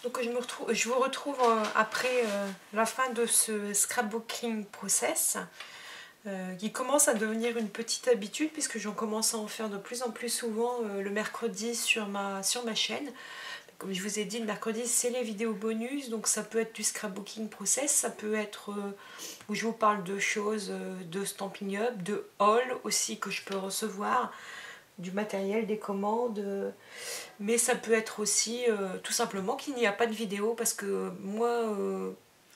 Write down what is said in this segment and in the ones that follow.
Donc je vous retrouve après la fin de ce scrapbooking process qui commence à devenir une petite habitude puisque j'en commence à en faire de plus en plus souvent le mercredi sur ma chaîne. Comme je vous ai dit, le mercredi c'est les vidéos bonus, donc ça peut être du scrapbooking process, ça peut être où je vous parle de choses, de Stampin' Up, de haul aussi que je peux recevoir, du matériel, des commandes, mais ça peut être aussi tout simplement qu'il n'y a pas de vidéo parce que moi,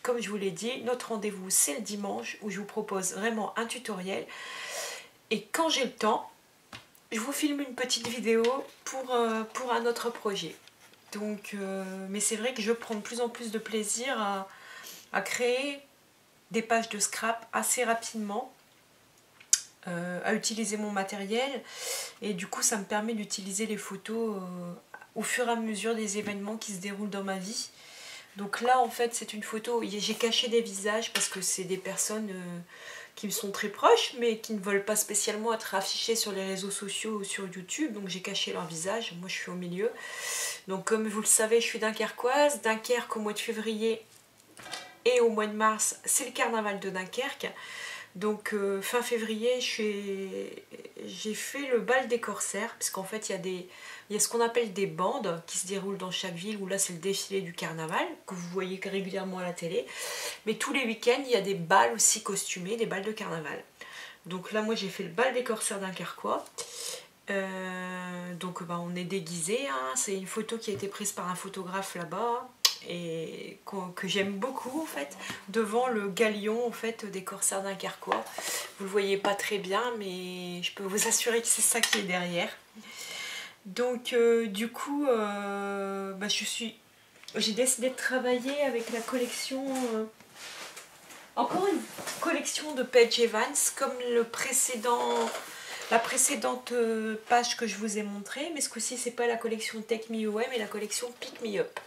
comme je vous l'ai dit, notre rendez-vous c'est le dimanche où je vous propose vraiment un tutoriel et quand j'ai le temps, je vous filme une petite vidéo pour un autre projet. Donc, mais c'est vrai que je prends de plus en plus de plaisir à créer des pages de scrap assez rapidement, à utiliser mon matériel et du coup ça me permet d'utiliser les photos au fur et à mesure des événements qui se déroulent dans ma vie. Donc là en fait c'est une photo, j'ai caché des visages parce que c'est des personnes qui me sont très proches mais qui ne veulent pas spécialement être affichées sur les réseaux sociaux ou sur YouTube, donc j'ai caché leur visage, moi je suis au milieu. Donc comme vous le savez, je suis dunkerquoise, Dunkerque au mois de février et au mois de mars c'est le carnaval de Dunkerque. Donc fin février j'ai fait le bal des corsaires parce qu'en fait il y a ce qu'on appelle des bandes qui se déroulent dans chaque ville où là c'est le défilé du carnaval que vous voyez régulièrement à la télé, mais tous les week-ends il y a des bals aussi costumés, des bals de carnaval. Donc là moi j'ai fait le bal des corsaires dunkerquois. Donc on est déguisés, hein. C'est une photo qui a été prise par un photographe là-bas et que j'aime beaucoup en fait, devant le galion en fait des corsaires dunkerquois. Vous le voyez pas très bien mais je peux vous assurer que c'est ça qui est derrière. Donc du coup j'ai décidé de travailler avec la collection encore une collection de Paige Evans comme la précédente page que je vous ai montrée, mais ce coup-ci c'est pas la collection Take Me Away mais la collection Pick Me Up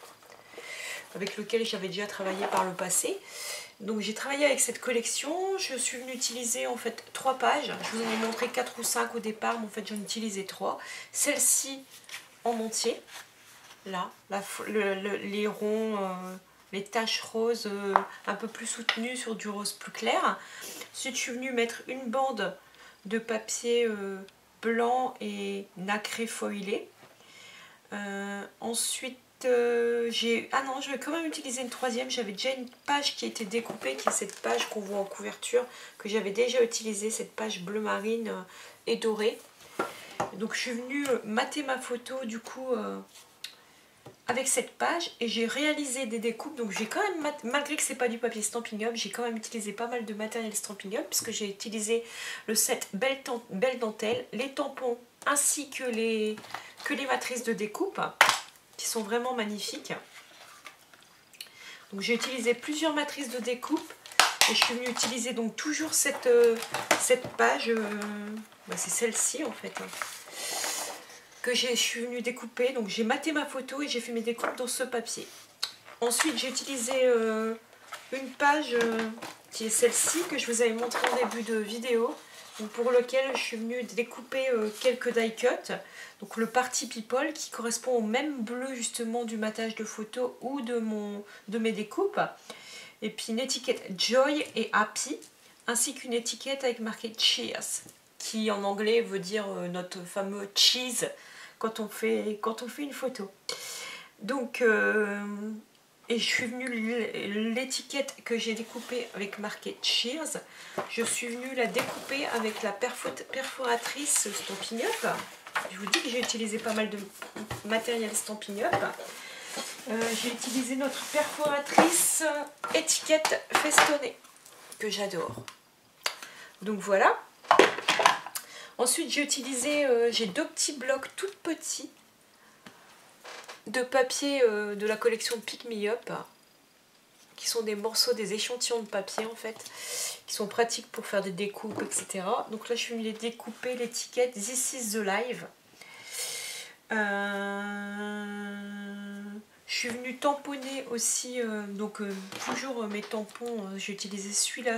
avec lequel j'avais déjà travaillé par le passé. Donc j'ai travaillé avec cette collection, je suis venue utiliser en fait 3 pages, je vous en ai montré 4 ou 5 au départ, mais en fait j'en ai utilisé 3. Celle-ci en entier, là, les ronds, les taches roses un peu plus soutenues sur du rose plus clair. Ensuite je suis venue mettre une bande de papier blanc et nacré foilé. Ensuite je vais quand même utiliser une troisième, j'avais déjà une page qui était découpée, qui est cette page qu'on voit en couverture, que j'avais déjà utilisée, cette page bleu marine et dorée. Donc je suis venue mater ma photo du coup avec cette page et j'ai réalisé des découpes. Donc j'ai quand même, malgré que c'est pas du papier Stampin' Up, j'ai quand même utilisé pas mal de matériel Stampin' Up puisque j'ai utilisé le set belle dentelle, les tampons ainsi que les matrices de découpe qui sont vraiment magnifiques. Donc j'ai utilisé plusieurs matrices de découpe et je suis venue utiliser donc toujours cette page, c'est celle-ci en fait, que je suis venue découper. Donc j'ai maté ma photo et j'ai fait mes découpes dans ce papier. Ensuite j'ai utilisé une page qui est celle-ci que je vous avais montré en début de vidéo, pour lequel je suis venue découper quelques die cuts. Donc le Party People qui correspond au même bleu justement du matage de photos ou de mes découpes. Et puis une étiquette Joy et Happy, ainsi qu'une étiquette avec marqué Cheers, qui en anglais veut dire notre fameux cheese quand on fait une photo. Donc et je suis venue, l'étiquette que j'ai découpée avec marqué Cheers, je suis venue la découper avec la perforatrice Stampin' Up. Je vous dis que j'ai utilisé pas mal de matériel Stampin' Up. J'ai utilisé notre perforatrice étiquette festonnée, que j'adore. Donc voilà. Ensuite j'ai utilisé, j'ai 2 petits blocs tout petits de papier de la collection Pick Me Up, qui sont des morceaux, des échantillons de papier en fait, qui sont pratiques pour faire des découpes, etc. Donc là je suis venue découper l'étiquette This is the Live. Je suis venue tamponner aussi, toujours mes tampons, j'ai utilisé celui-là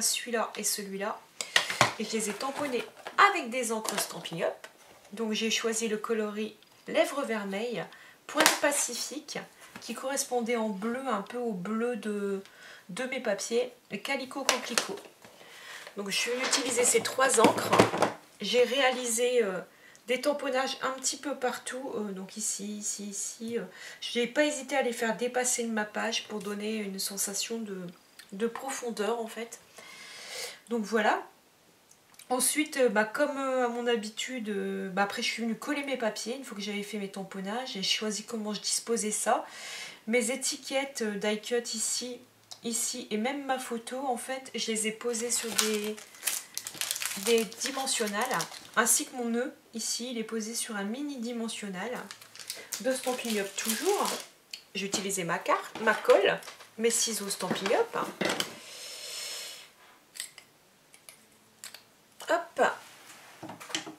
et celui-là. Et je les ai tamponnés avec des encres Stampin' Up. Donc j'ai choisi le coloris Lèvres vermeilles, Pointe Pacifique, qui correspondait en bleu, un peu au bleu de mes papiers, le Calico Coquelicot. Donc je suis venue utiliser ces 3 encres. J'ai réalisé des tamponnages un petit peu partout, donc ici, ici, ici. Je n'ai pas hésité à les faire dépasser de ma page pour donner une sensation de profondeur en fait. Donc voilà. Ensuite, comme à mon habitude, après je suis venue coller mes papiers une fois que j'avais fait mes tamponnages. J'ai choisi comment je disposais ça. Mes étiquettes die cut ici, ici et même ma photo, en fait, je les ai posées sur des dimensionnels, ainsi que mon nœud ici, il est posé sur un mini dimensionnel de Stampin' Up toujours. J'ai utilisé ma carte, ma colle, mes ciseaux Stampin' Up. Hop.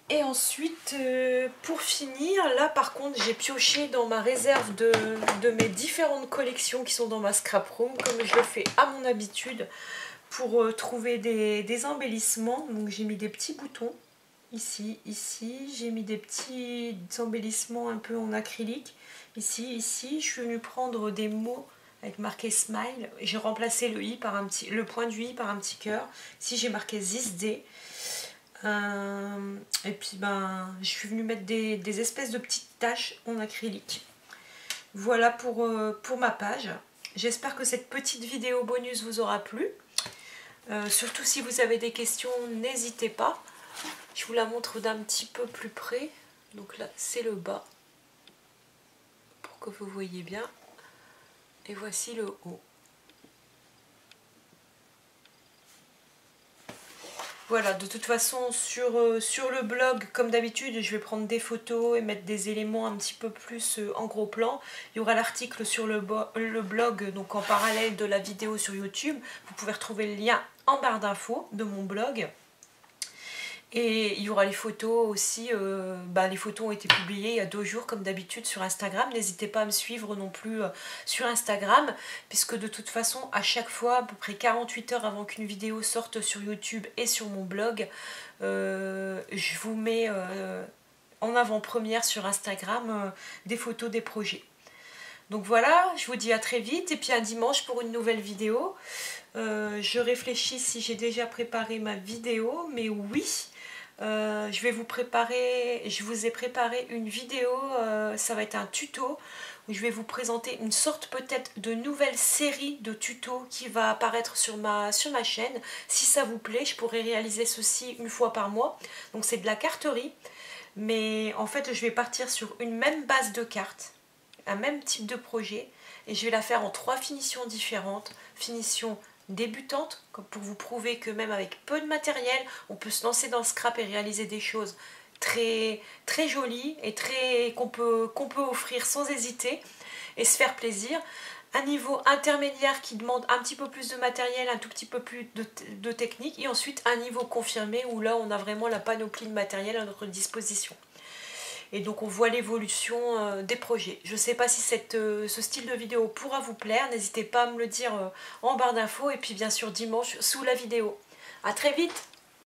Et ensuite, pour finir, là par contre, j'ai pioché dans ma réserve de mes différentes collections qui sont dans ma scrap room, comme je le fais à mon habitude, pour trouver des embellissements. Donc j'ai mis des petits boutons, ici, ici. J'ai mis des petits embellissements un peu en acrylique, ici, ici. Je suis venue prendre des mots avec marqué smile. J'ai remplacé le point du i par un petit cœur. Ici j'ai marqué this day. Et puis je suis venue mettre des espèces de petites taches en acrylique. Voilà pour ma page. J'espère que cette petite vidéo bonus vous aura plu. Surtout si vous avez des questions, n'hésitez pas. Je vous la montre d'un petit peu plus près. Donc là c'est le bas, pour que vous voyez bien. Et voici le haut. Voilà, de toute façon, sur le blog, comme d'habitude, je vais prendre des photos et mettre des éléments un petit peu plus en gros plan. Il y aura l'article sur le blog, donc en parallèle de la vidéo sur YouTube. Vous pouvez retrouver le lien en barre d'infos de mon blog. Et il y aura les photos aussi, les photos ont été publiées il y a 2 jours comme d'habitude sur Instagram. N'hésitez pas à me suivre non plus sur Instagram, puisque de toute façon à chaque fois, à peu près 48 heures avant qu'une vidéo sorte sur YouTube et sur mon blog, je vous mets en avant-première sur Instagram des photos des projets. Donc voilà, je vous dis à très vite et puis à dimanche pour une nouvelle vidéo. Je réfléchis si j'ai déjà préparé ma vidéo, mais oui. Je vous ai préparé une vidéo, ça va être un tuto où je vais vous présenter une sorte peut-être de nouvelle série de tutos qui va apparaître sur ma chaîne. Si ça vous plaît, je pourrais réaliser ceci une fois par mois. Donc c'est de la carterie, mais en fait je vais partir sur une même base de cartes, un même type de projet, et je vais la faire en 3 finitions différentes. Finition débutante, comme pour vous prouver que même avec peu de matériel, on peut se lancer dans le scrap et réaliser des choses très, très jolies et qu'on peut offrir sans hésiter et se faire plaisir. Un niveau intermédiaire qui demande un petit peu plus de matériel, un tout petit peu plus de technique, et ensuite un niveau confirmé où là on a vraiment la panoplie de matériel à notre disposition. Et donc on voit l'évolution des projets. Je ne sais pas si ce style de vidéo pourra vous plaire. N'hésitez pas à me le dire en barre d'infos. Et puis bien sûr dimanche sous la vidéo. A très vite!